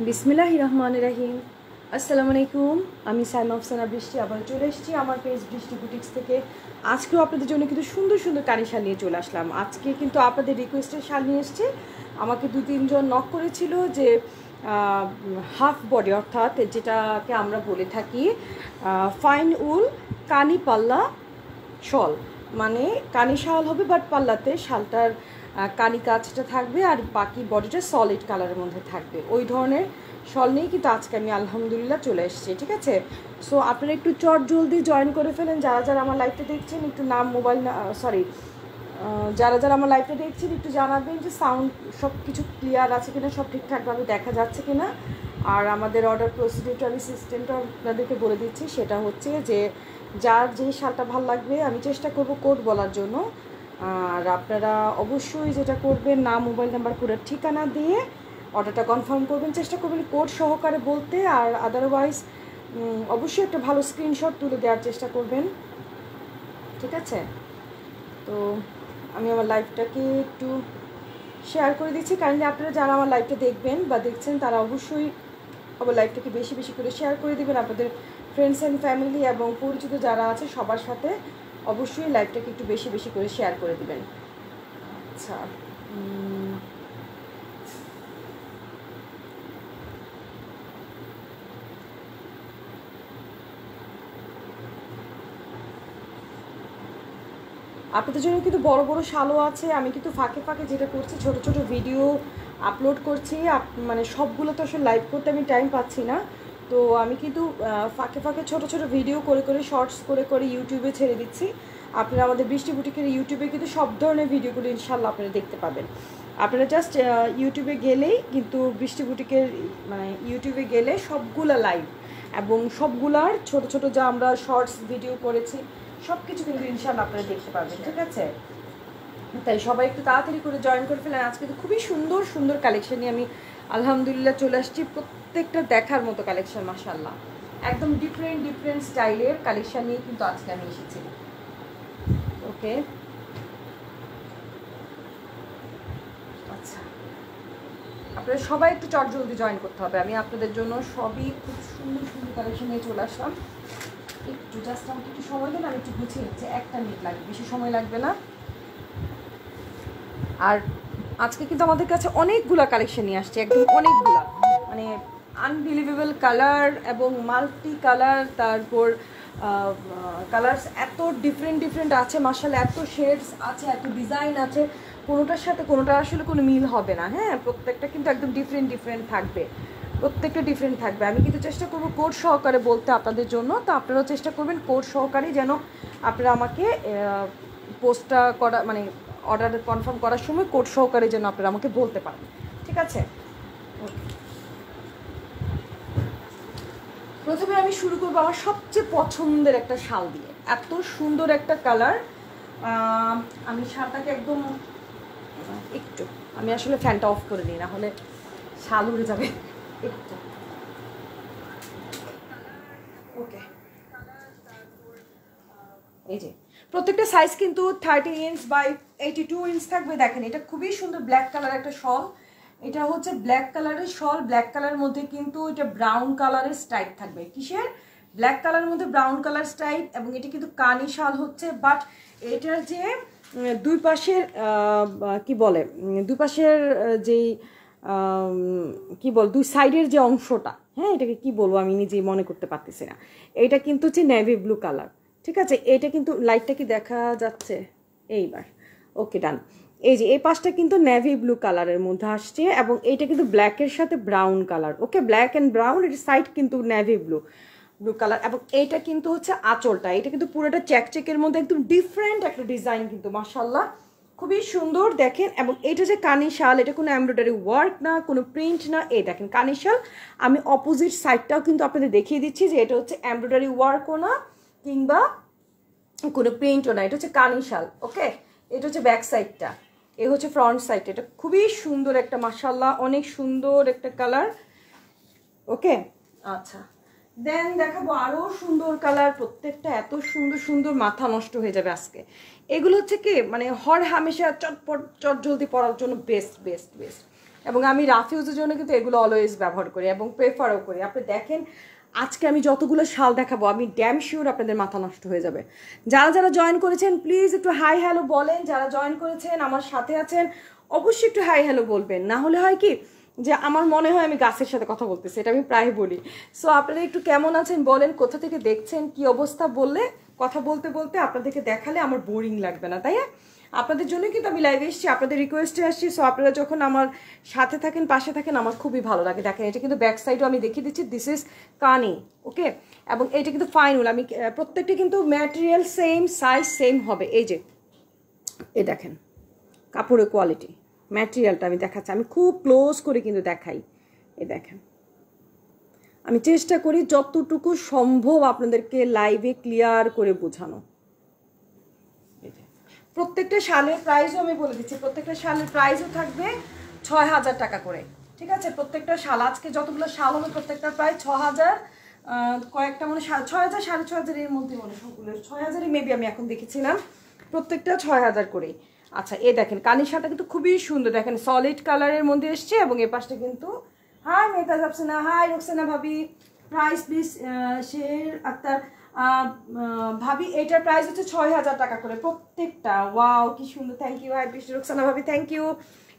বিসমিল্লাহির রহমানির রহিম। আসসালামু আলাইকুম। আমি সাইমা আফসানা বৃষ্টি আবার চলে এসেছি আমার পেজ বৃষ্টি বুটিক্স থেকে। আজকেও আপনাদের জন্য কিন্তু সুন্দর সুন্দর কারি শাল নিয়ে চলে আসলাম। আজকে কিন্তু আপনাদের রিকোয়েস্টের শাল নিয়ে এসেছে। আমাকে 2-3 জন নক করেছিল যে হাফ বডি, অর্থাৎ যেটাকে আমরা বলে থাকি ফাইন উল কানি পাল্লা শল, মানে কানি শাল হবে বাট পাল্লাতে শালটার কানি কাজটা থাকবে আর বাকি বডিটা সলিড কালারের মধ্যে থাকবে। ওই ধরনের শল নিয়ে কিন্তু আজকে আমি আলহামদুলিল্লাহ চলে এসেছি, ঠিক আছে। সো আপনারা একটু চট জলদি জয়েন করে ফেলেন। যারা যারা আমার লাইভটা দেখছেন একটু নাম মোবাইল যারা যারা আমার লাইভটা দেখছেন একটু জানাবেন যে সাউন্ড সব কিছু ক্লিয়ার আছে কিনা, সব ঠিকঠাকভাবে দেখা যাচ্ছে কিনা। আর আমাদের অর্ডার প্রসিডিউটারি সিস্টেমটা আপনাদেরকে বলে দিচ্ছি, সেটা হচ্ছে যে যার যে শালটা ভালো লাগবে আমি চেষ্টা করব কোড বলার জন্য। আর আপনারা অবশ্যই যেটা করবেন, নাম মোবাইল নাম্বার পুরো ঠিকানা দিয়ে অর্ডারটা কনফার্ম করবেন, চেষ্টা করবেন কোড সহকারে বলতে। আর আদারওয়াইজ অবশ্যই একটা ভালো স্ক্রিনশট তুলে দেওয়ার চেষ্টা করবেন, ঠিক আছে। তো আমি আমার লাইভটাকে একটু শেয়ার করে দিচ্ছি, কারণ আপনারা যারা আমার লাইভটা দেখবেন বা দেখছেন তারা অবশ্যই আমার লাইভটাকে বেশি বেশি করে শেয়ার করে দেবেন আপনাদের ফ্রেন্ডস অ্যান্ড ফ্যামিলি এবং পরিচিত যারা আছে সবার সাথে অবশ্যই লাইভটাকে একটু বেশি বেশি করে শেয়ার করে দেবেন। আচ্ছা, আপনাদের জন্য কিন্তু বড় বড় শালও আছে। আমি কিন্তু ফাঁকে ফাঁকে যেটা করছি, ছোট ছোট ভিডিও আপলোড করছি। মানে সবগুলো তো আসলে লাইভ করতে আমি টাইম পাচ্ছি না, তো আমি কিন্তু ফাঁকে ফাঁকে ছোট ছোট ভিডিও করে করে শর্টস করে করে ইউটিউবে ছেড়ে দিচ্ছি। আপনারা আমাদের বৃষ্টি বুটিকের ইউটিউবে কিন্তু সব ধরনের ভিডিওগুলো ইনশাল্লাহ আপনারা দেখতে পাবেন। আপনারা জাস্ট ইউটিউবে গেলেই কিন্তু বৃষ্টি বুটিকের মানে ইউটিউবে গেলে সবগুলা লাইভ এবং সবগুলার ছোট ছোট যা আমরা শর্টস ভিডিও করেছি সব কিছু কিন্তু ইনশাল্লাহ আপনারা দেখতে পাবেন, ঠিক আছে। তাই সবাই একটু তাড়াতাড়ি করে জয়েন করে ফেলেন। আজকে তো খুবই সুন্দর সুন্দর কালেকশন নিয়ে আমি আলহামদুলিল্লাহ চলে আসছি। প্রত্যেকটা দেখার মতো কালেকশন, মাশাআল্লাহ, একদম ডিফারেন্ট ডিফারেন্ট স্টাইলের কালেকশন নিয়ে কিন্তু আজকে আমি এসেছি। ওকে, আচ্ছা, আপনারা সবাই একটু চট জলদি জয়েন করতে হবে। আমি আপনাদের জন্য সবই খুব সুন্দর সুন্দর কালেকশন নিয়ে চলে আসলাম। একটু জাস্ট আমাকে একটু সময় দেন, আমি একটু গুছিয়ে নিচ্ছি, 1 মিনিট লাগবে, বেশি সময় লাগবে না। আর আজকে কিন্তু আমাদের কাছে অনেকগুলা কালেকশন নিয়ে আসছে, একদম অনেকগুলা, মানে আনবিলিভেবল কালার এবং মাল্টি কালার, তারপর কালার্স এত ডিফারেন্ট ডিফারেন্ট আছে, মাশাআল্লাহ, এত শেডস আছে, এত ডিজাইন আছে, কোনোটার সাথে কোনোটা আসলে কোনো মিল হবে না। হ্যাঁ, প্রত্যেকটা কিন্তু একদম ডিফারেন্ট ডিফারেন্ট থাকবে, প্রত্যেকটা ডিফারেন্ট থাকবে। আমি কিন্তু চেষ্টা করবো কোড সহকারে বলতে আপনাদের জন্য, তো আপনারাও চেষ্টা করবেন কোড সহকারে যেন আপনারা আমাকে পোস্টটা করা মানে অর্ডার কনফার্ম করার সময় কোড সহকারে যেন আপনারা আমাকে বলতে পারেন, ঠিক আছে। প্রথমে আমি শুরু করবো আমার সবচেয়ে পছন্দের একটা শাল দিয়ে। এত সুন্দর একটা কালার, আমি শালটাকে একদম একটু, আমি আসলে ফ্যানটা অফ করে নিই, না হলে শাল উড়ে যাবে। একটু ওকে, এই যে প্রত্যেকটা সাইজ কিন্তু 30 ইঞ্চ বাই 82 ইঞ্চ থাকবে। দেখেন এটা খুবই সুন্দর ব্ল্যাক কালার একটা শল, এটা হচ্ছে ব্ল্যাক কালারের শল। ব্ল্যাক কালারের মধ্যে কিন্তু এটা ব্রাউন কালারের স্ট্রাইপ থাকবে। কিসের? ব্ল্যাক কালারের মধ্যে ব্রাউন কালার স্ট্রাইপ, এবং এটা কিন্তু কানি শাল হচ্ছে। বাট এটার যে দুই পাশের কি বলে, দুই পাশের যেই কি বল, দুই সাইডের যে অংশটা, হ্যাঁ এটাকে কি বলবো আমি নিজেই মনে করতে পারতেছি না। এটা কিন্তু হচ্ছে নেভি ব্লু কালার, ঠিক আছে। এটা কিন্তু লাইটটা কি দেখা যাচ্ছে এইবার? ওকে, ডান। এই যে এই পাশটা কিন্তু নেভি ব্লু কালারের মধ্যে আসছে, এবং এইটা কিন্তু ব্ল্যাকের সাথে brown colour. Okay, black and brown, এর সাইড কিন্তু নেভি ব্লু ব্লু কালার। এবং এইটা কিন্তু হচ্ছে আঁচলটা, এটা কিন্তু পুরোটা চেকের মধ্যে একদম ডিফারেন্ট একটা ডিজাইন, কিন্তু মাশাআল্লাহ খুবই সুন্দর দেখেন। এবং এটা যে কানি শাল, এটা কোনো এমব্রয়ডারি ওয়ার্ক না, কোনো প্রিন্ট না। এই দেখেন কানি শাল, আমি অপোজিট সাইডটাও কিন্তু আপনাদের দেখিয়ে দিচ্ছি যে এটা হচ্ছে এমব্রয়ডারি ওয়ার্কও না কিংবা কোনো প্রিন্টও না, এটা হচ্ছে কানি শাল। ওকে, এটা হচ্ছে ব্যাক সাইডটা, এ হচ্ছে ফ্রন্ট সাইড। এটা খুবই সুন্দর একটা, মাশাআল্লাহ অনেক সুন্দর একটা কালার। ওকে, আচ্ছা, দেন দেখাবো আরও সুন্দর কালার। প্রত্যেকটা এত সুন্দর সুন্দর, মাথা নষ্ট হয়ে যাবে আজকে। এগুলো হচ্ছে কি মানে হর হামেশা চটপট চট জলদি পরার জন্য বেস্ট বেস্ট বেস্ট। এবং আমি রাফ ইউজের জন্য কিন্তু এগুলো অলওয়েজ ব্যবহার করি এবং প্রেফারও করি। আপনি দেখেন আজকে আমি যতগুলো শাল দেখাবো আমি ড্যাম শিওর আপনাদের মাথা নষ্ট হয়ে যাবে। যারা যারা জয়েন করেছেন প্লিজ একটু হাই হ্যালো বলেন, যারা জয়েন করেছেন আমার সাথে আছেন অবশ্যই একটু হাই হ্যালো বলবেন, না হলে হয় কি যে আমার মনে হয় আমি গাছের সাথে কথা বলতেছি, এটা আমি প্রায় বলি। সো আপনারা একটু কেমন আছেন বলেন, কোথা থেকে দেখছেন, কি অবস্থা, বললে কথা বলতে বলতে আপনাদেরকে দেখালে আমার বোরিং লাগবে না, তাই না? আপনাদের জন্যই কিন্তু আমি লাইভে এসেছি, আপনাদের রিকোয়েস্টে আসছি। সো আপনারা যখন আমার সাথে থাকেন পাশে থাকেন আমার খুবই ভালো লাগে। দেখেন এটা কিন্তু ব্যাক সাইডও আমি দেখিয়ে দিচ্ছি, দিস ইজ কানি, ওকে। এবং এটা কিন্তু ফাইনুল, আমি প্রত্যেকটা কিন্তু ম্যাটেরিয়াল সেম, সাইজ সেম হবে। এই যে এই দেখেন কাপড়ের কোয়ালিটি, ম্যাটেরিয়ালটা আমি দেখাচ্ছি, আমি খুব ক্লোজ করে কিন্তু দেখাই। এই দেখেন আমি চেষ্টা করি যতটুকু সম্ভব আপনাদেরকে লাইভে ক্লিয়ার করে বোঝানো। প্রত্যেকটা শালের প্রাইসও আমি বলে দিচ্ছি, প্রত্যেকটা শালের প্রাইসও থাকবে ৬,০০০ টাকা করে, ঠিক আছে? প্রত্যেকটা শাল আজকে যতগুলো শাল হবে প্রত্যেকটা প্রায় ৬,০০০, কয়েকটা মনে ৬,০০০ ৬,৫০০ এর মধ্যে মনে সবগুলো ৬,০০০ মেবি আমি এখন দেখেছিলাম, প্রত্যেকটা ৬,০০০ করেই। আচ্ছা এই দেখেন কানির শালটা কিন্তু খুবই সুন্দর, দেখেন সলিড কালারের মধ্যে এসছে এবং এ পাশটা কিন্তু হাই মেহতাজ আফসানা, হাই রোকসানা ভাবি, প্রাইস প্লিজ শের আক্তার ভাবি, এটার প্রাইস হচ্ছে ৬,০০০ টাকা করে প্রত্যেকটা। ওয়াও কি সুন্দর, থ্যাংক ইউ হাই বৃষ্টি রোকসানা ভাবি, থ্যাংক ইউ।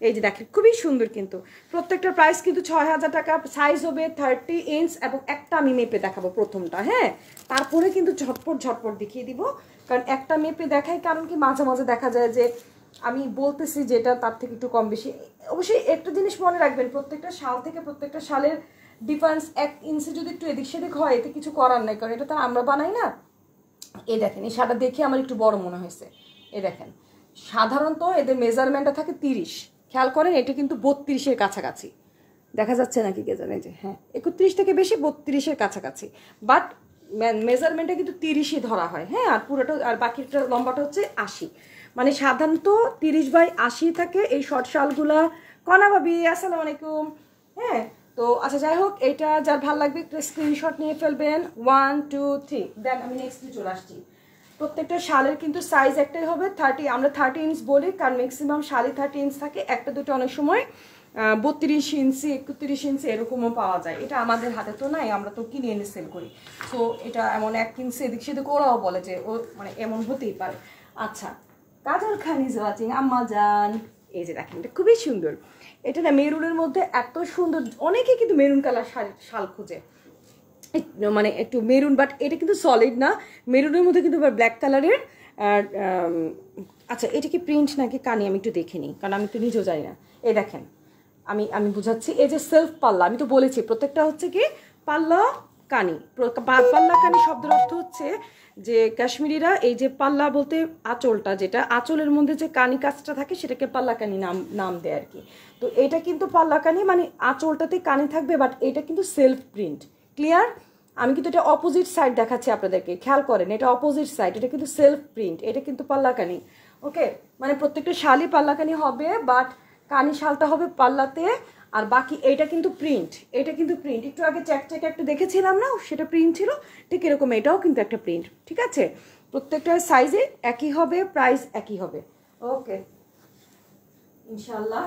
এই যে দেখেন খুবই সুন্দর, কিন্তু প্রত্যেকটার প্রাইস কিন্তু ৬,০০০ টাকা। সাইজ হবে 30 ইঞ্চ এবং একটা আমি মেপে দেখাবো প্রথমটা, হ্যাঁ, তারপরে কিন্তু ঝটপট ঝটপট দেখিয়ে দিব, কারণ একটা মেপে দেখাই, কারণ কি মাঝে মাঝে দেখা যায় যে আমি বলতেছি যেটা তার থেকে একটু কম বেশি। অবশ্যই একটা জিনিস মনে রাখবেন, প্রত্যেকটা শাল থেকে প্রত্যেকটা শালের ডিফারেন্স 1 ইঞ্চি যদি একটু এদিক সেদিক হয় এতে কিছু করার নাই, কারণ এটা তো আমরা বানাই না। এই দেখেন এই শালটা দেখে আমার একটু বড় মনে হয়েছে। এই দেখেন সাধারণত এদের মেজারমেন্টটা থাকে 30, খেয়াল করেন এটা কিন্তু 32-এর কাছাকাছি, দেখা যাচ্ছে নাকি কে জানে, যে হ্যাঁ 31 থেকে বেশি 32-এর কাছাকাছি, বাট মেজারমেন্টটা কিন্তু 30ই ধরা হয়, হ্যাঁ। আর পুরোটা আর বাকিটা লম্বাটা হচ্ছে 80, মানে সাধারণত 30/80 থাকে এই শর্ট শালগুলা। কনা ভাবি আসসালামু আলাইকুম, হ্যাঁ। তো আচ্ছা যাই হোক, এটা যার ভালো লাগবে একটু স্ক্রিনশট নিয়ে ফেলবেন, 1 2 3, দেন আমি নেক্সটে চলে আসছি। প্রত্যেকটা শালের কিন্তু সাইজ একটাই হবে 30, আমরা 30 ইঞ্চ বলি কারণ ম্যাক্সিমাম শালই 30 ইঞ্চ থাকে, একটা দুটো অনেক সময় 32 ইঞ্চি 31 ইঞ্চি এরকমও পাওয়া যায়। এটা আমাদের হাতে তো নাই, আমরা তো কিনে এনে সেল করি। তো এটা এমন 1 ইঞ্চি এদিক সেদিক ওরাও বলে যে ও মানে এমন হতেই পারে। আচ্ছা কাজল খান ইজ ওয়াচিং, আম্মা জান। এই যে দেখেন এটা খুবই সুন্দর, এটা না মেরুনের মধ্যে এত সুন্দর, অনেকে কিন্তু মেরুন কালার শাল খোঁজে, মানে একটু মেরুন, বাট এটা কিন্তু সলিড না, মেরুনের মধ্যে কিন্তু ব্ল্যাক কালারের। আর আচ্ছা এটা কি প্রিন্ট নাকি কানি আমি একটু দেখে নিই, কারণ আমি তো নিজেও জানি না। এই দেখেন আমি বুঝাচ্ছি, এই যে সেলফ পাল্লা, আমি তো বলেছি প্রত্যেকটা হচ্ছে কি পাল্লা কানি। পাল্লা কানি শব্দের অর্থ হচ্ছে যে কাশ্মীরিরা এই যে পাল্লা বলতে আঁচলটা, যেটা আঁচলের মধ্যে যে কানি কাজটা থাকে সেটাকে পাল্লা কানি নাম দেয় আর কি। তো এটা কিন্তু পাল্লা কানি মানে আঁচলটাতে কানি থাকবে, বাট এটা কিন্তু সেলফ প্রিন্ট, ক্লিয়ার? আমি কিন্তু এটা অপোজিট সাইড দেখাচ্ছি আপনাদেরকে, খেয়াল করেন এটা অপোজিট সাইড, এটা কিন্তু সেলফ প্রিন্ট, এটা কিন্তু পাল্লাকানি, ওকে। মানে প্রত্যেকটা শালই পাল্লাকানি হবে, বাট কানি শালটা হবে পাল্লাতে, আর বাকি এটা কিন্তু প্রিন্ট, এটা কিন্তু প্রিন্ট। একটু আগে চেক একটু দেখেছিলাম না, সেটা প্রিন্ট ছিল, ঠিক এরকম এটাও কিন্তু একটা প্রিন্ট, ঠিক আছে? প্রত্যেকটা সাইজে একই হবে, প্রাইস একই হবে, ওকে ইনশাল্লাহ।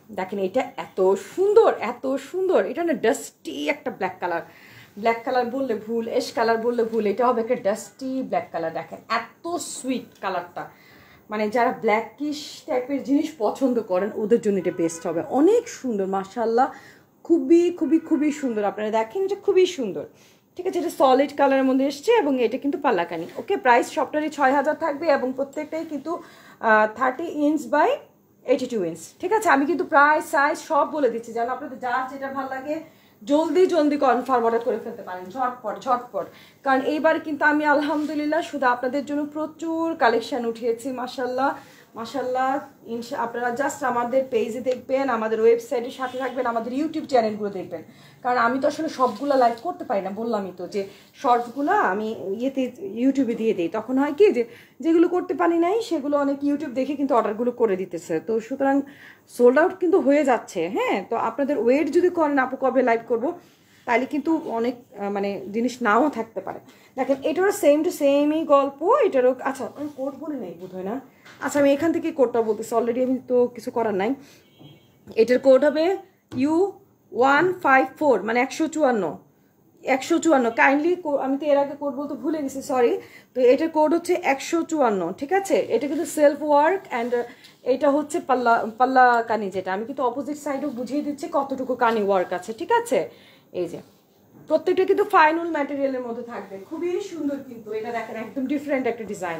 দেখেন এটা এত সুন্দর, এত সুন্দর, এটা না ডাস্টি একটা ব্ল্যাক কালার, ব্ল্যাক কালার বললে ভুল, এশ কালার বললে ভুল, এটা হবে একটা ডাস্টি ব্ল্যাক কালার। দেখেন এত সুইট কালারটা, মানে যারা ব্ল্যাকিশ টাইপের জিনিস পছন্দ করেন ওদের জন্য এটা বেস্ট হবে, অনেক সুন্দর মাশাআল্লাহ, খুবই খুবই খুবই সুন্দর। আপনারা দেখেন এটা খুবই সুন্দর, ঠিক আছে? এটা সলিড কালারের মধ্যে এসছে এবং এটা কিন্তু পাল্লাকানি, ওকে। প্রাইস সবটারই ৬,০০০ থাকবে এবং প্রত্যেকটাই কিন্তু 30 ইঞ্চ বাই 82 ইঞ্চ, ঠিক আছে? আমি কিন্তু প্রাইস সাইজ সব বলে দিচ্ছি, যেন আপনাদের যার যেটা ভালো লাগে জলদি জলদি কনফার্ম অর্ডার করে ফেলতে পারেন, ঝটপট ঝটপট। কারণ এইবার কিন্তু আমি আলহামদুলিল্লাহ শুধু আপনাদের জন্য প্রচুর কালেকশান উঠিয়েছি, মাশাল্লাহ মাশাল্লাহ। আপনারা জাস্ট আমাদের পেজে দেখবেন, আমাদের ওয়েবসাইটের সাথে থাকবেন, আমাদের ইউটিউব চ্যানেলগুলো দেখবেন, কারণ আমি তো আসলে সবগুলো লাইভ করতে পারি না, বললামই তো যে শর্টসগুলো আমি ইউটিউবে দিয়ে দিই, তখন হয় কি যে যেগুলো করতে পারি নাই সেগুলো অনেক ইউটিউব দেখে কিন্তু অর্ডারগুলো করে দিতেছে, তো সুতরাং সোল্ড আউট কিন্তু হয়ে যাচ্ছে, হ্যাঁ। তো আপনাদের ওয়েট যদি করেন আপু কবে লাইভ করবো, তাইলে কিন্তু অনেক মানে জিনিস নাও থাকতে পারে। দেখেন এটারও সেম টু সেমই গল্প, এটারও আচ্ছা আমি কোড বলে নেই বোধ হয় না, আচ্ছা আমি এখান থেকে কোডটা বলতেছি, অলরেডি আমি তো কিছু করার নাই। এটার কোড হবে U154 মানে 154। কাইন্ডলি আমি তো এর আগে কোড বলতে ভুলে গেছি, সরি। তো এটার কোড হচ্ছে 154, ঠিক আছে। এটা কিন্তু সেলফ ওয়ার্ক অ্যান্ড এটা হচ্ছে পাল্লা পাল্লা কানি, যেটা আমি কিন্তু অপোজিট সাইডেও বুঝিয়ে দিচ্ছি কতটুকু কানি ওয়ার্ক আছে, ঠিক আছে। এই যে প্রত্যেকটা কিন্তু ফাইনুল ম্যাটেরিয়ালের মধ্যে থাকবে, খুবই সুন্দর কিন্তু। এটা দেখেন একদম ডিফারেন্ট একটা ডিজাইন।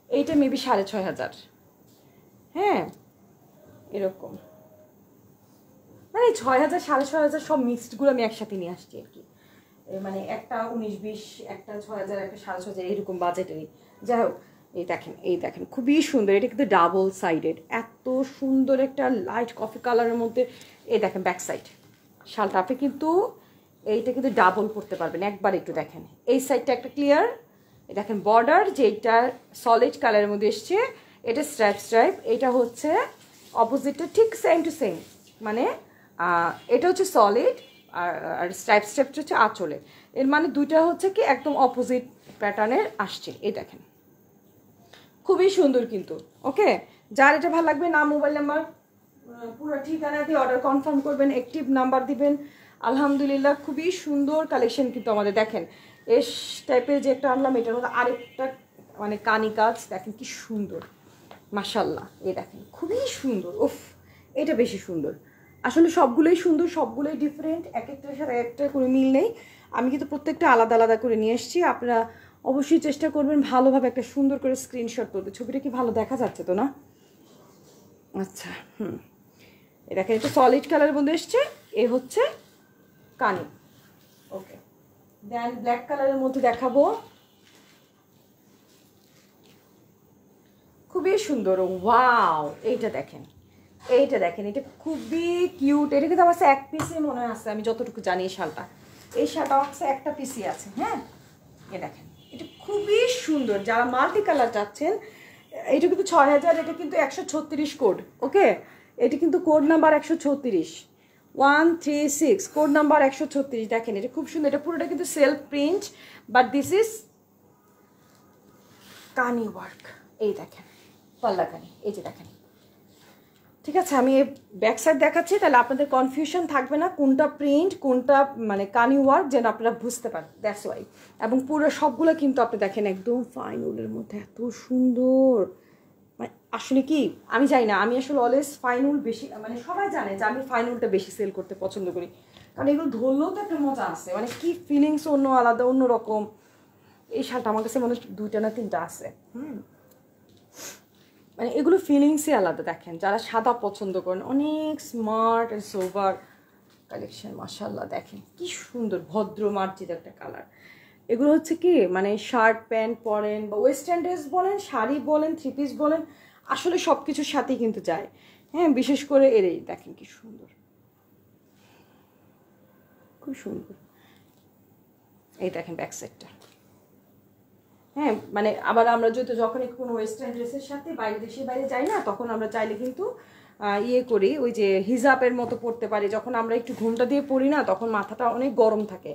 এইটা মেবি 6500, হ্যাঁ এরকম, মানে 6000 6500 সব মিক্সডগুলো আমি একসাথে নিয়ে আসছি আর কি। মানে একটা 19-20, একটা 6000, একটা 6500 এরকম বাজেটেরই। যাই হোক এই দেখেন খুবই সুন্দর। এটা কিন্তু ডাবল সাইডেড, এত সুন্দর একটা লাইট কফি কালারের মধ্যে। এই দেখেন ব্যাক সাইড শালটা, আপনি কিন্তু এইটা কিন্তু ডাবল করতে পারবেন একবার। একটু দেখেন এই সাইডটা একটা ক্লিয়ার, দেখেন বর্ডার যেটা সলিড কালারের মধ্যে এসছে, এটা স্ট্রাইপ। এটা হচ্ছে অপোজিটটা ঠিক সেম টু সেম, মানে এটা হচ্ছে সলিড আর স্ট্রাইপটা হচ্ছে আঁচলে। এর মানে দুইটা হচ্ছে কি একদম অপোজিট প্যাটার্নের আসছে। এই দেখেন খুবই সুন্দর কিন্তু। ওকে, যার এটা ভালো লাগবে নাম মোবাইল নাম্বার পুরো ঠিকানা দিয়ে অর্ডার কনফার্ম করবেন, অ্যাক্টিভ নাম্বার দিবেন। আলহামদুলিল্লাহ খুবই সুন্দর কালেকশন কিন্তু আমাদের। দেখেন এস টাইপের যে একটা আনলাম, এটার মধ্যে আরেকটা মানে কানি কাজ, দেখেন কি সুন্দর মাশাল্লাহ। এই দেখেন খুবই সুন্দর, উফ এটা বেশি সুন্দর। আসলে সবগুলোই সুন্দর, সবগুলোই ডিফারেন্ট, এক একটার সাথে একটা করে মিল নেই। আমি কিন্তু প্রত্যেকটা আলাদা আলাদা করে নিয়ে এসেছি। আপনারা অবশ্যই চেষ্টা করবেন ভালোভাবে একটা সুন্দর করে স্ক্রিনশট করতে। ছবিটা কি ভালো দেখা যাচ্ছে তো না? আচ্ছা এ দেখেন এটা সলিড কালারের মধ্যে এসছে, এ হচ্ছে কানি। ওকে, দেন ব্ল্যাক কালারের মধ্যে দেখাবো, খুবই সুন্দর। ওয়াও এইটা দেখেন, এটা খুবই কিউট। এটা কিন্তু আমার এক পিসে মনে হয় আছে, আমি যতটুকু জানি। এই শালটা হচ্ছে একটা পিসি আছে, হ্যাঁ এ দেখেন এটা খুবই সুন্দর। যারা মাল্টি কালার চাচ্ছেন, এটা কিন্তু 6000, এটা কিন্তু 136 কোড। ওকে, এটা কিন্তু কোড নাম্বার 136 136, কোড নাম্বার 136। দেখেন এটা খুব সুন্দর, এটা পুরোটা কিন্তু self print, but this is কানি ওয়ার্ক। এই দেখেন পাল্লা কানি, এই যে দেখেন, ঠিক আছে। আমি ব্যাক সাইড দেখাচ্ছি, তাহলে আপনাদের কনফিউশন থাকবে না কোনটা প্রিন্ট কোনটা মানে কানি ওয়ার্ক, যেন আপনারা বুঝতে পারেন, দ্যাটস ওয়াই। এবং পুরো সবগুলো কিন্তু আপনি দেখেন একদম ফাইন উলের মধ্যে, এত সুন্দর। মানে আসলে কি আমি জানি না, আমি আসলে অলওয়েজ ফাইন উল বেশি, মানে সবাই জানে যে আমি ফাইন উলটা বেশি সেল করতে পছন্দ করি, কারণ এগুলো ধরলেও তো একটা মজা আছে, মানে কি ফিলিংস অন্য আলাদা, অন্য রকম। এই শালটা আমার কাছে মনে হয় 2টা না 3টা আছে, মানে এগুলো ফিলিংসই আলাদা। দেখেন যারা সাদা পছন্দ করেন, অনেক স্মার্ট অ্যান্ড সোভার কালেকশন মাশাআল্লাহ। দেখেন কি সুন্দর ভদ্র মার্জিত একটা কালার। এগুলো হচ্ছে কি মানে শার্ট প্যান্ট পরেন বা ওয়েস্টার্ন ড্রেস বলেন, শাড়ি বলেন, 3 পিস বলেন, আসলে সব কিছুর সাথেই কিন্তু যায়। হ্যাঁ, বিশেষ করে এরই দেখেন কি সুন্দর, খুব সুন্দর। এই দেখেন ব্যাক সাইডটা, হ্যাঁ মানে আবার আমরা যদি যখন কোনো ওয়েস্টার্ন ড্রেসের সাথে বাইরে দেশের বাইরে যাই না, তখন আমরা চাইলে কিন্তু ইয়ে করি, ওই যে হিজাবের মতো পড়তে পারি। যখন আমরা একটু ঘুমটা দিয়ে পড়ি না, তখন মাথাটা অনেক গরম থাকে,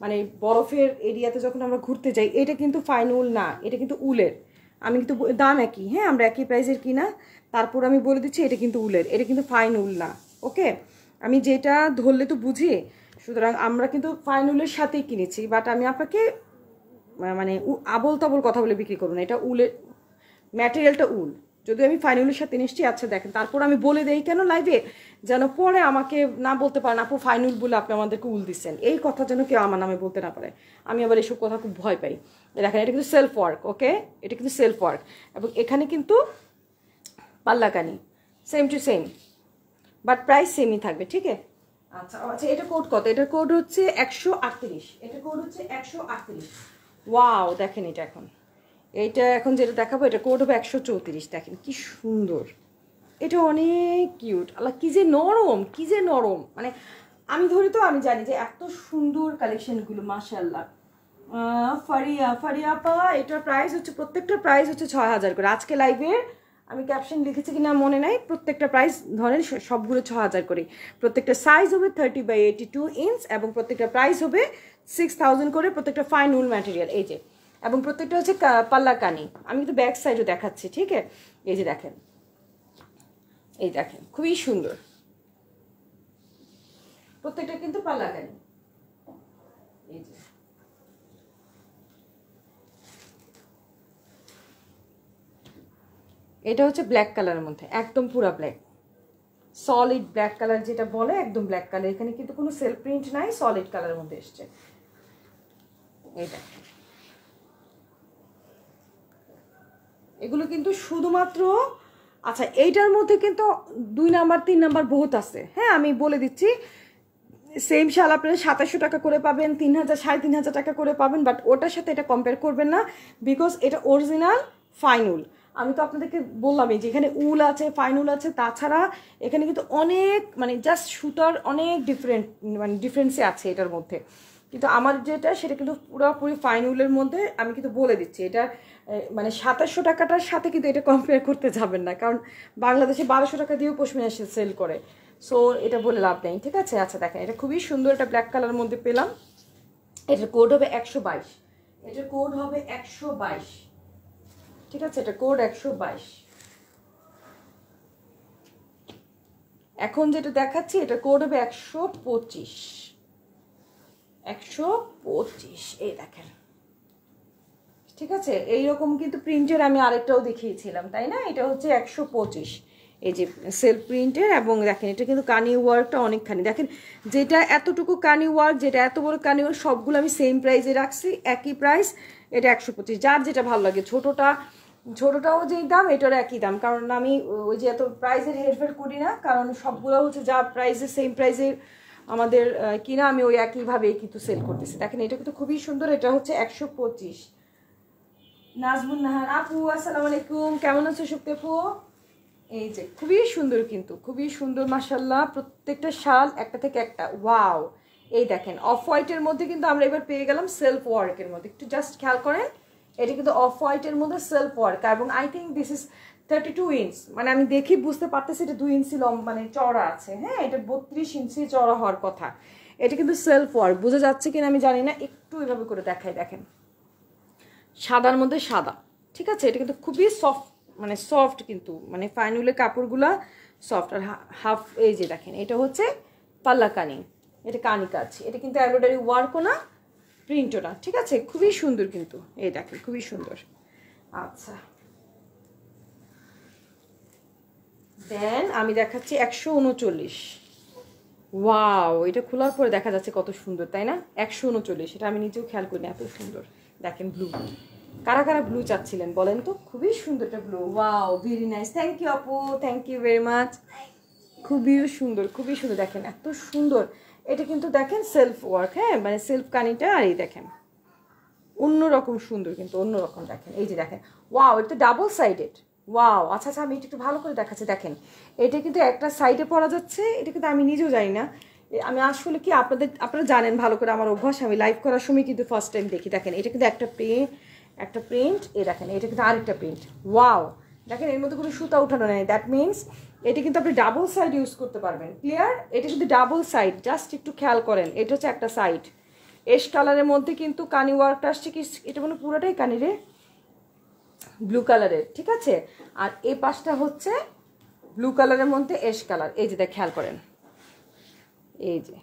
মানে বরফের এরিয়াতে যখন আমরা ঘুরতে যাই। এটা কিন্তু ফাইন উল না, এটা কিন্তু উলের। আমি কিন্তু দাম একই, হ্যাঁ আমরা একই প্রাইসের কিনা, তারপর আমি বলে দিচ্ছি এটা কিন্তু উলের, এটা কিন্তু ফাইন উল না। ওকে, আমি যেটা ধরলে তো বুঝি, সুতরাং আমরা কিন্তু ফাইন উলের সাথেই কিনেছি, বাট আমি আপনাকে মানে আবল তাবল কথা বলে বিক্রি করুন। এটা উলের ম্যাটেরিয়ালটা উল, যদি আমি ফাইনুলের সাথে নিশ্চয়ই। আচ্ছা দেখেন, তারপর আমি বলে দেই কেন লাইভে, যেন পরে আমাকে না বলতে পারেন আপু ফাইনুল বলে আপনি আমাদেরকে উল দিচ্ছেন, এই কথা যেন কেউ আমার নামে বলতে না পারে। আমি আবার এসব কথা খুব ভয় পাই। দেখেন এটা কিন্তু সেলফ ওয়ার্ক, ওকে এটা কিন্তু সেলফ ওয়ার্ক, এবং এখানে কিন্তু পাল্লাকানি same to same, but price সেমই থাকবে, ঠিক আছে। আচ্ছা আচ্ছা, এটা কোড কত? এটার কোড হচ্ছে 138, এটার কোড হচ্ছে 138। ওয়াও দেখেন এটা এখন যেটা দেখাবো, এটা কোড হবে 134। দেখেন কি সুন্দর, এটা অনেক কিউট। আল্লাহ কি যে নরম, মানে আমি ধরি তো আমি জানি যে এত সুন্দর কালেকশনগুলো মাশাআল্লাহ। ফারিয়া পা, এটার প্রাইস হচ্ছে, প্রত্যেকটার প্রাইস হচ্ছে 6000 করে। আজকে লাইভে আমি ক্যাপশন লিখেছি কিনা মনে নাই। প্রত্যেকটা প্রাইস ধরেন সবগুলো 6000 করে, প্রত্যেকটা সাইজ হবে 30/82 ইঞ্চ এবং প্রত্যেকটা প্রাইস হবে 6000 করে, প্রত্যেকটা ফাইন উল ম্যাটেরিয়াল। এই যে, এবং প্রত্যেকটা হচ্ছে পাল্লা কানি। আমি কিন্তু ব্যাক সাইডও দেখাচ্ছি, ঠিক আছে? এই যে দেখেন, এই দেখেন খুবই সুন্দর, প্রত্যেকটা কিন্তু পাল্লা কানি। এই যে এটা হচ্ছে ব্ল্যাক কালারের মধ্যে, একদম পুরা ব্ল্যাক, সলিড ব্ল্যাক কালার যেটা বলে, একদম ব্ল্যাক কালার। এখানে কিন্তু কোনো সেলফ প্রিন্ট নাই, সলিড কালারের মধ্যে এসছে। এই দেখেন, এগুলো কিন্তু শুধুমাত্র, আচ্ছা এইটার মধ্যে কিন্তু 2 নাম্বার 3 নাম্বার বহুত আছে, হ্যাঁ আমি বলে দিচ্ছি। সেম শাল আপনারা 2700 টাকা করে পাবেন, 3000 3500 টাকা করে পাবেন, বাট ওটার সাথে এটা কম্পেয়ার করবেন না, বিকজ এটা অরিজিনাল ফাইন উল। আমি তো আপনাদেরকে বললামই যে এখানে উল আছে, ফাইন উল আছে, তাছাড়া এখানে কিন্তু অনেক মানে জাস্ট সুতার অনেক ডিফারেন্সে আছে এটার মধ্যে। কিন্তু আমার যেটা সেটা কিন্তু পুরোপুরি ফাইন উলের মধ্যে। আমি কিন্তু বলে দিচ্ছি এটা মানে 2700 টাকাটার সাথে কিন্তু এটা কম্পেয়ার করতে যাবেন না, কারণ বাংলাদেশে 1200 টাকা দিয়েও পশমিনা সেল করে, সো এটা বলে লাভ নেই, ঠিক আছে? আচ্ছা দেখেন, এটা খুবই সুন্দর, এটা ব্ল্যাক কালারের মধ্যে পেলাম। এটার কোড হবে 122, এটার কোড হবে 122, ঠিক আছে? এটা কোড 122। এখন যেটা দেখাচ্ছি এটা কোড হবে 125, 125। এই দেখেন, ঠিক আছে? এইরকম কিন্তু প্রিন্টের আমি আরেকটাও দেখিয়েছিলাম, তাই না? এটা হচ্ছে 125, এই যে সেলফ প্রিন্টের। এবং দেখেন এটা কিন্তু কানি ওয়ার্কটা অনেকখানি, দেখেন যেটা এতটুকু কানি ওয়ার্ক, যেটা এত বড় কানি ওয়ার্ক, সবগুলো আমি সেম প্রাইসে রাখছি, একই প্রাইস। এটা 125, যার যেটা ভালো লাগে। ছোটোটাও যেই দাম, এটারও একই দাম, কারণ আমি ওই যে এত প্রাইসের হেরফের করি না, কারণ সবগুলো হচ্ছে যা প্রাইসে সেম প্রাইসের আমাদের কিনা, আমি ওই একইভাবেই কিন্তু সেল করতেছি। দেখেন এটা কিন্তু খুবই সুন্দর, এটা হচ্ছে 125। নাজমুন নাহার আপু আসসালামু আলাইকুম, কেমন আছো শুক্তি আপু? এই যে খুবই সুন্দর, কিন্তু খুবই সুন্দর মাশাআল্লাহ, প্রত্যেকটা শাল একটা থেকে একটা ওয়াও। এই দেখেন অফ হোয়াইটের মধ্যে কিন্তু আমরা এবার পেয়ে গেলাম সেলফ ওয়ার্কের মধ্যে, একটু জাস্ট খেয়াল করেন, এটা কিন্তু অফ হোয়াইটের মধ্যে সেলফ ওয়ার্ক, এবং I think this is 32 inch, মানে আমি দেখি বুঝতে পারতেছি এটা 2 ইঞ্চি মানে চওড়া আছে, হ্যাঁ এটা 32 ইঞ্চি চওড়া হওয়ার কথা। এটা কিন্তু সেলফ ওয়ার্ক, বোঝা যাচ্ছে কিনা আমি জানি না, একটু এভাবে করে দেখাই, দেখেন সাদার মধ্যে সাদা, ঠিক আছে? এটা কিন্তু খুবই সফট, মানে সফট, কিন্তু মানে ফাইনুলের কাপড়গুলা সফট। আর হাফ, এই যে দেখেন এটা হচ্ছে পাল্লা কানি, এটা কানি কাজ, এটা কিন্তু এমব্রয়ডারি ওয়ার্কও না, প্রিন্টও না, ঠিক আছে? খুবই সুন্দর কিন্তু, এই দেখেন খুবই সুন্দর। আচ্ছা দেন আমি দেখাচ্ছি 139। ওয়াও, এটা খোলার পরে দেখা যাচ্ছে কত সুন্দর, তাই না? 139, এটা আমি নিজেও খেয়াল করি না, এত সুন্দর। দেখেন ব্লু, কারা কারা ব্লু চাচ্ছিলেন বলেন তো? খুবই সুন্দর একটা blue, wow very nice, thank you আপু, থ্যাংক ইউ ভেরি মাচ। খুবই সুন্দর, খুবই সুন্দর, দেখেন এত সুন্দর। এটা কিন্তু দেখেন সেলফ ওয়ার্ক, হ্যাঁ মানে সেলফ কানিটা, আর এই দেখেন অন্যরকম সুন্দর, কিন্তু অন্যরকম। দেখেন এই যে দেখেন, ওয়াও এটা তো ডাবল সাইডেড, ওয়াও। আচ্ছা আচ্ছা, আমি একটু ভালো করে দেখাচ্ছি, দেখেন এটা কিন্তু একটা সাইডে পরা যাচ্ছে, এটা কিন্তু আমি নিজেও জানি না, আমি আসলে কি আপনারা জানেন ভালো করে, আমার অভ্যাস, আমি লাইভ করার সময় কিন্তু ফার্স্ট টাইম দেখি। দেখেন এটা কিন্তু একটা প্রিন্ট, এই দেখেন এটা কিন্তু আরেকটা প্রিন্ট, ওয়াও। দেখেন এর মধ্যে কোনো সুতা উঠানো নেই, দ্যাট মিনস এটা কিন্তু আপনি ডাবল সাইড ইউজ করতে পারবেন, ক্লিয়ার? এটা কিন্তু ডাবল সাইড, জাস্ট একটু খেয়াল করেন, এটা হচ্ছে একটা সাইড এশ কালারের মধ্যে কিন্তু কানি ওয়ার্কটা আসছে, কি এটা মানে পুরোটাই কানি রে, ব্লু কালারের, ঠিক আছে? আর এই পাশটা হচ্ছে ব্লু কালারের মধ্যে এশ কালার, এই যে দেখ খেয়াল করেন, এই যে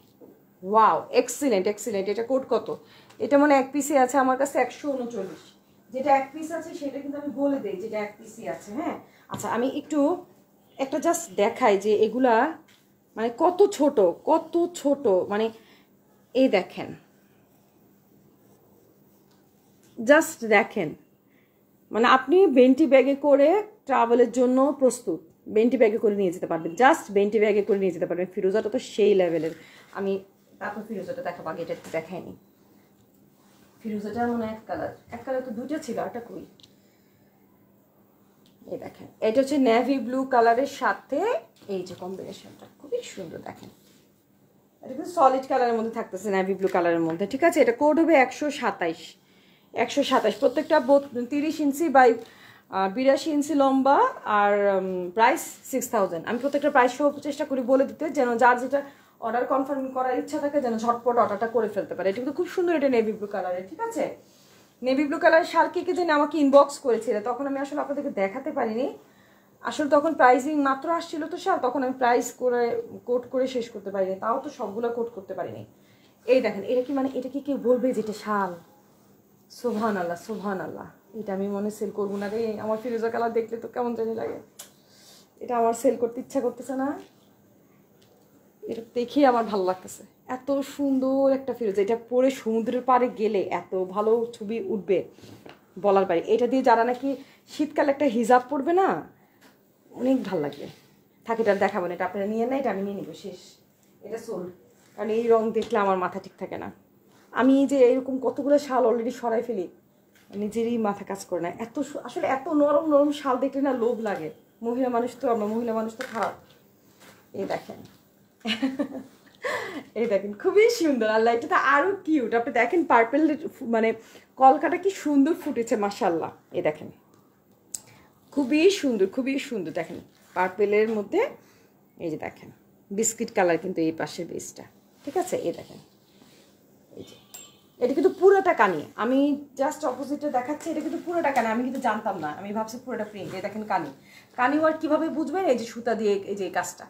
ওয়াও, এক্সিলেন্ট এক্সিলেন্ট। এটা কোড কত? এটা মানে এক পিসে আছে আমার কাছে 139, যেটা এক পিস আছে সেটা কিন্তু আমি বলে দিই, যেটা এক পিসই আছে, হ্যাঁ। আচ্ছা আমি একটু একটা জাস্ট দেখাই যে এগুলা মানে কত ছোট, কত ছোট, মানে এই দেখেন, জাস্ট দেখেন, মানে আপনি বেন্টি ব্যাগে করে ট্রাভেলের জন্য প্রস্তুত, বেন্টি ব্যাগে করে নিয়ে যেতে পারবেন, জাস্ট বেন্টি ব্যাগে করে নিয়ে যেতে পারবেন। ফিরোজাটা তো সেই লেভেলের, আমি তারপর ফিরোজাটা দেখাবো, আগে এটা একটু দেখাইনি। ফিরোজাটা মনে এক কালার তো দুটো ছিল, একটা কই, এই দেখেন এটা হচ্ছে নেভি ব্লু কালারের সাথে এই যে কম্বিনেশনটা খুবই সুন্দর। দেখেন এটা কিন্তু সলিড কালারের মধ্যে থাকতেছে, নেভি ব্লু কালারের মধ্যে, ঠিক আছে? এটা কোড হবে 127, 127, প্রত্যেকটা 30 ইঞ্চি বাই 82 ইঞ্চি লম্বা, আর প্রাইস 6000। আমি প্রত্যেকটা প্রাইস সহ চেষ্টা করি বলে দিতে, যেন যার যেটা অর্ডার কনফার্ম করার ইচ্ছা থাকে যেন ঝটপট অর্ডারটা করে ফেলতে পারে। এটা কিন্তু খুব সুন্দর, এটা নেভি ব্লু কালারের, ঠিক আছে? নেভি ব্লু কালারের শাল কে যেন আমাকে ইনবক্স করেছিল, তখন আমি আসলে আপনাদেরকে দেখাতে পারিনি। আসলে তখন প্রাইসিং মাত্র আসছিল তো শাল, তখন আমি প্রাইস করে কোট করে শেষ করতে পারিনি, তাও তো সবগুলো কোট করতে পারিনি। এই দেখেন, এটা কি মানে এটা কি কেউ বলবে যে এটা শাল? সোভান আল্লাহ, সোভান আল্লাহ। এটা আমি মনে সেল করবো না রে, আমার ফিরোজা কালার দেখলে তো কেমন জানি লাগে, এটা আমার সেল করতে ইচ্ছা করতেছে না, এটা দেখেই আমার ভালো লাগতেছে। এত সুন্দর একটা ফিরোজা, এটা পরে সমুদ্রের পাড়ে গেলে এত ভালো ছবি উঠবে বলার বাইরে। এটা দিয়ে যারা নাকি শীতকালে একটা হিজাব পরবে না, অনেক ভালো লাগবে। থাকে এটা দেখাবো না, এটা আপনারা নিয়ে নেয়, এটা আমি নিয়ে নিবো, শেষ। এটা সোল্ড, কারণ এই রং দেখলে আমার মাথা ঠিক থাকে না। আমি যে এরকম কতগুলো শাল অলরেডি সরাই ফেলি, নিজেরই মাথা কাজ করে না। এত আসলে এত নরম নরম শাল দেখলে না লোভ লাগে। মহিলা মানুষ তো আমরা, মহিলা মানুষ তো খারাপ। এই দেখেন, এই দেখেন খুবই সুন্দর। আল্লাহ, এটা তো আরো কিউট। আপনি দেখেন পার্পেল মানে কলকাটা কি সুন্দর ফুটেছে মাশাআল্লাহ। এই দেখেন খুবই সুন্দর, খুবই সুন্দর। দেখেন পার্পেলের মধ্যে এই যে দেখেন বিস্কিট কালার কিন্তু এই পাশের বেসটা, ঠিক আছে? এই দেখেন, এই যে এটা কিন্তু পুরোটা কানি, আমি জাস্ট অপোজিটে দেখাচ্ছি, এটা কিন্তু পুরোটা কানি। আমি কিন্তু জানতাম না, আমি ভাবছি পুরোটা প্রিন্ট। এই দেখেন কানি, কানি ওয়ার্ক কীভাবে বুঝবেন? এই যে সুতা দিয়ে এই যে কাজটা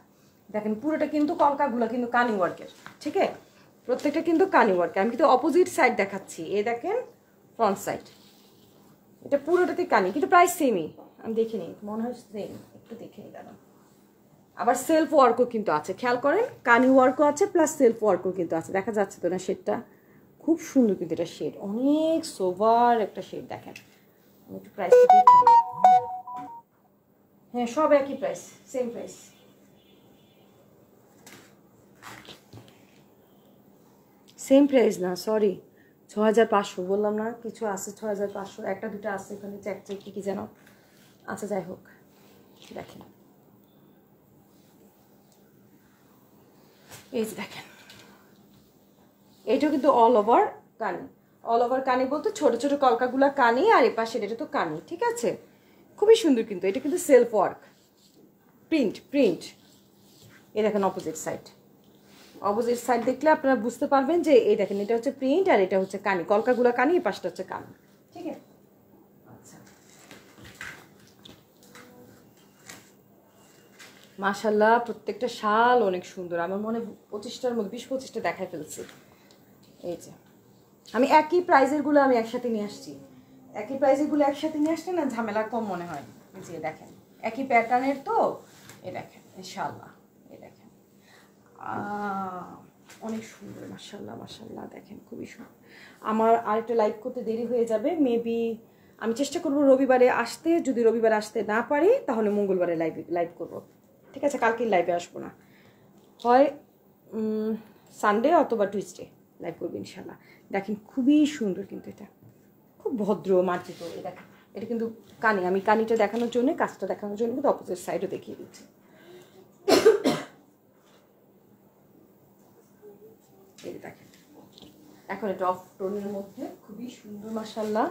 দেখেন, পুরোটা কিন্তু কলকাগুলো কিন্তু কানি ওয়ার্কের, ঠিক আছে? প্রত্যেকটা কিন্তু কানি ওয়ার্কের। আমি কিন্তু অপোজিট সাইড দেখাচ্ছি, এই দেখেন ফ্রন্ট সাইড, এটা পুরোটাতে কানি, কিন্তু প্রাইস সেমই। আমি দেখিনি, মনে হয় সেম, একটু দেখে নিই দাঁড়ান। আবার সেলফ ওয়ার্কও কিন্তু আছে, খেয়াল করেন, কানি ওয়ার্কও আছে প্লাস সেলফ ওয়ার্কও কিন্তু আছে। দেখা যাচ্ছে তো না শেডটা? খুব সুন্দর কিন্তু এটা শেড, অনেক সোভার একটা শেড। দেখেন আমি একটু প্রাইসটা দেখি। হ্যাঁ, সব একই price, same price. Same price না, সরি, 6500 বললাম না? কিছু আছে 6500, একটা দুটো আছে এখানে, চেক চেক কি যেন। আচ্ছা যাই হোক, দেখেন এই যে দেখেন, এইটাও কিন্তু অল ওভার কানি। অল ওভার কানি বলতে ছোট ছোট কলকাগুলা কানি, আর এ পাশের এটা তো কানি, ঠিক আছে? খুবই সুন্দর কিন্তু এটা কিন্তু সেলফ ওয়ার্ক, প্রিন্ট প্রিন্ট। এই দেখেন অপোজিট সাইড, অপোজিট সাইড দেখলে আপনারা বুঝতে পারবেন যে এই দেখেন এটা হচ্ছে প্রিন্ট আর এটা হচ্ছে কানি, কলকাগুলা কানি, এই পাশটা হচ্ছে কানি, ঠিক আছে? আচ্ছা, মাশাআল্লাহ প্রত্যেকটা শাল অনেক সুন্দর। আমার মনে 25টার মধ্যে 20-25টা দেখাই ফেলছি। এই যে আমি একই প্রাইজেরগুলো আমি একসাথে নিয়ে আসছি, একই প্রাইজেরগুলো একসাথে নিয়ে আসলে না ঝামেলা কম মনে হয়। এই যে দেখেন একই প্যাটার্নের তো, এই দেখেন ইনশাআল্লাহ, এই দেখেন অনেক সুন্দর, মাশাআল্লাহ মাশাআল্লাহ। দেখেন খুবই সুন্দর। আমার আরেকটা লাইভ করতে দেরি হয়ে যাবে, মেবি আমি চেষ্টা করব রবিবারে আসতে, যদি রবিবারে আসতে না পারি তাহলে মঙ্গলবারে লাইভ করব, ঠিক আছে? কালকে লাইভে আসবো না, হয় সানডে অথবা টুইসডে লাইভ করবো ইনশাল্লাহ। দেখেন খুবই সুন্দর কিন্তু, এটা খুব ভদ্র মার্জিত। দেখেন এটা কিন্তু কানি, আমি কানিটা দেখানোর জন্য, কাজটা দেখানোর জন্য কিন্তু অপোজিট সাইডও দেখিয়ে দিচ্ছি। এই দেখেন এখন এটা অফ টোনের মধ্যে খুবই সুন্দর মাশাআল্লাহ।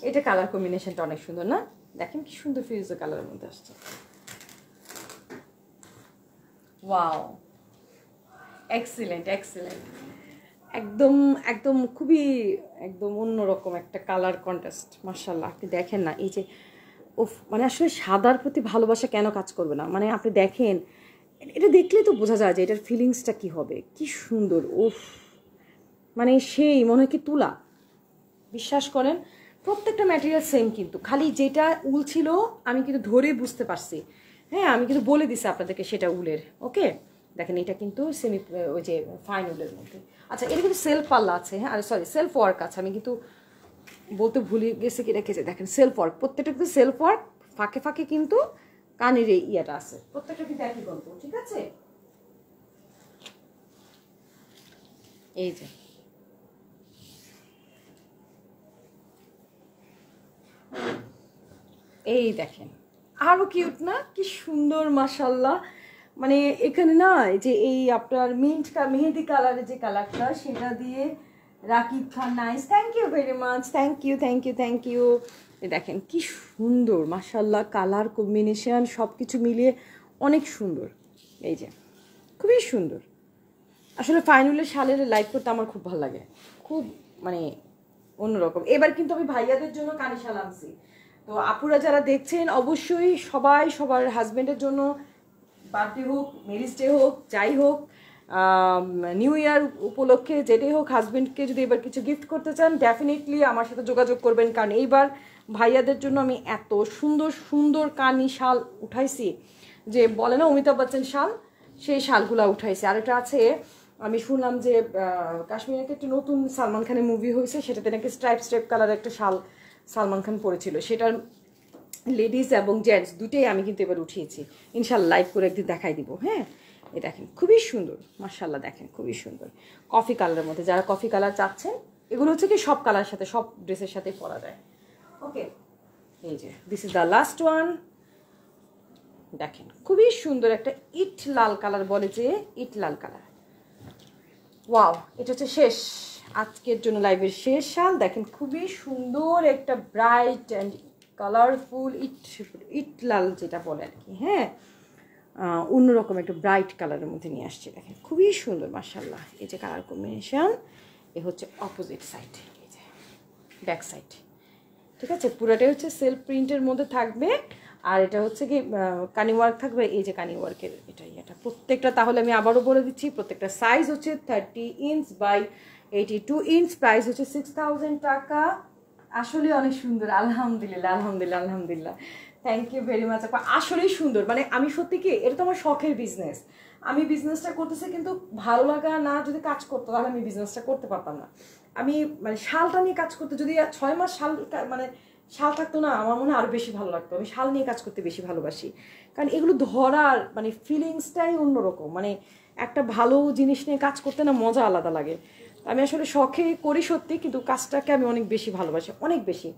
এটা কালার কম্বিনেশনটা অনেক সুন্দর না? দেখেন কি সুন্দর ফিরোজা কালারের মধ্যে আসছে। ওয়াও, এক্সিলেন্ট এক্সিলেন্ট, একদম একদম খুবই একদম অন্যরকম একটা কালার কন্ট্রাস্ট মাশাআল্লাহ। আপনি দেখেন না এই যে উফ, মানে আসলে সাদার প্রতি ভালোবাসা কেন কাজ করবে না? মানে আপনি দেখেন, এটা দেখলেই তো বোঝা যায় যে এটার ফিলিংসটা কি হবে। কি সুন্দর, উফ, মানে সেই মনে হয় কি তুলা। বিশ্বাস করেন প্রত্যেকটা ম্যাটেরিয়াল সেম, কিন্তু খালি যেটা উল ছিল আমি কিন্তু ধরে বুঝতে পারছি। হ্যাঁ, আমি কিন্তু বলে দিছি আপনাদেরকে সেটা উলের। ওকে, দেখেন এটা কিন্তু সেমি ওই যে ফাইন উলের মধ্যে। আচ্ছা, এটা কিন্তু সেলফ পাল্লা আছে, হ্যাঁ, সরি সেলফ ওয়ার্ক আছে, আমি কিন্তু বলতে ভুলে গেছি কি রেখেছে। দেখেন সেলফ ওয়ার্ক, প্রত্যেকটা কিন্তু সেলফ ওয়ার্ক, ফাঁকে ফাঁকে কিন্তু কানের এই ইয়াটা আছে, প্রত্যেকটা কিন্তু একই গল্প, ঠিক আছে? এই যে এই দেখেন আরো কিউট না? কি সুন্দর মাশাআল্লাহ। মানে এখানে না যে এই আপনার মেহেদি কালারের যে কালারটা, সেটা দিয়ে Rakib Khan nice, thank you very much, thank you thank you thank you. দেখেন কি সুন্দর মাশাল্লাহ, কালার কম্বিনেশন সব কিছু মিলিয়ে অনেক সুন্দর। এই যে খুবই সুন্দর। আসলে ফাইনালের শালের লাইভ করতে আমার খুব ভালো লাগে, খুব মানে অন্যরকম। এবার কিন্তু আমি ভাইয়াদের জন্য কানি শাল আনছি, তো আপুরা যারা দেখছেন অবশ্যই সবাই সবার হাজব্যান্ডের জন্য, বার্থডে হোক, ম্যারেজ ডে হোক, যাই হোক, নিউ ইয়ার উপলক্ষে যেটাই হোক, হাজব্যান্ডকে যদি এবার কিছু গিফট করতে চান ডেফিনেটলি আমার সাথে যোগাযোগ করবেন। কারণ এইবার ভাইয়াদের জন্য আমি এত সুন্দর সুন্দর কানি শাল উঠাইছি যে বলে না অমিতাভ বচ্চন শাল, সেই শালগুলা উঠাইছি। আর এটা আছে, আমি শুনলাম যে কাশ্মীরে একটা নতুন সালমান খানের মুভি হয়েছে, সেটাতে নাকি স্ট্রাইপ স্ট্রাইপ কালারের একটা শাল সালমান খান পরেছিল, সেটার লেডিস এবং জেন্টস দুটোই আমি কিন্তু এবার উঠিয়েছি। ইনশাল্লাহ লাইভ করে একদিন দেখাই দিব। হ্যাঁ, এই দেখেন খুবই সুন্দর মাশাল্লাহ, দেখেন খুবই সুন্দর কফি কালারের মধ্যে। যারা কফি কালার চাচ্ছেন, এগুলো হচ্ছে কি সব কালার সাথে, সব ড্রেসের সাথে পরা যায়। ওকে, এই যে this is the last one. দেখেন খুবই সুন্দর একটা ইট লাল কালার, বলে যে ইট লাল কালার। ওয়াও, এটা হচ্ছে শেষ আজকের জন্য লাইভের শেষ শাল। দেখেন খুবই সুন্দর একটা ব্রাইট অ্যান্ড কালারফুল ইট লাল যেটা বলে আর কি। হ্যাঁ, অন্যরকম একটা ব্রাইট কালারের মধ্যে নিয়ে আসছে। দেখেন খুবই সুন্দর মাশাল্লাহ। এই যে কালার কম্বিনেশন, এ হচ্ছে অপোজিট সাইড, এই যে ব্যাক সাইড। ঠিক আছে, পুরোটাই হচ্ছে সেলফ প্রিন্টের মধ্যে থাকবে। আর এটা হচ্ছে কি কানি ওয়ার্ক থাকবে, এই যে কানি ওয়ার্কের এটা প্রত্যেকটা। তাহলে আমি আবারও বলে দিচ্ছি, প্রত্যেকটা সাইজ হচ্ছে 30 ইঞ্চ বাই 82 ইঞ্চ, প্রাইস হচ্ছে 6000 টাকা। আসলে অনেক সুন্দর, আলহামদুলিল্লাহ আলহামদুলিল্লাহ আলহামদুলিল্লাহ, থ্যাংক ইউ ভেরি মাচ আপা। আসলেই সুন্দর, মানে আমি সত্যি কি, এটা তো আমার শখের বিজনেস, আমি বিজনেসটা করতেছি, কিন্তু ভালো লাগা না যদি কাজ করতো তাহলে আমি বিজনেসটা করতে পারতাম না। আমি মানে শালটা নিয়ে কাজ করতে, যদি 6 মাস শাল মানে শাল থাকতো না, আমার মনে হয় আরও বেশি ভালো লাগতো। আমি শাল নিয়ে কাজ করতে বেশি ভালোবাসি, কারণ এগুলো ধরার মানে ফিলিংসটাই অন্যরকম। মানে একটা ভালো জিনিস নিয়ে কাজ করতে না মজা আলাদা লাগে। আমি আসলে শখে করি সত্যি, কিন্তু কাজটাকে আমি অনেক বেশি ভালোবাসি, অনেক বেশি।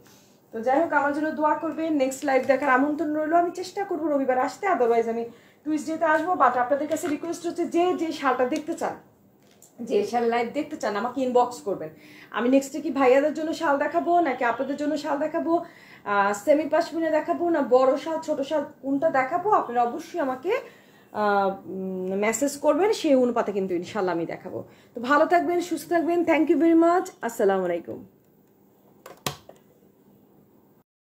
তো যাই হোক, আমার জন্য দোয়া করবেন। নেক্সট লাইভ দেখার আমন্ত্রণ রইলো। আমি চেষ্টা করবো রবিবার আসতে, আদারওয়াইজ আমি টুইসডেতে আসবো। বাট আপনাদের কাছে রিকোয়েস্ট হচ্ছে, যে যে শালটা দেখতে চান, যে শাল লাইভ দেখতে চান, আমাকে ইনবক্স করবেন। আমি নেক্সটে কি ভাইয়াদের জন্য শাল দেখাবো, নাকি আপনাদের জন্য শাল দেখাবো, সেমি পাশমিনে দেখাবো, না বড় শাল ছোট শাল, কোনটা দেখাবো আপনারা অবশ্যই আমাকে মেসেজ করবেন। সেই অনুপাতে কিন্তু ইনশাল্লাহ আমি দেখাবো। তো ভালো থাকবেন, সুস্থ থাকবেন, থ্যাংক ইউ ভেরি মাচ, আসসালামু আলাইকুম।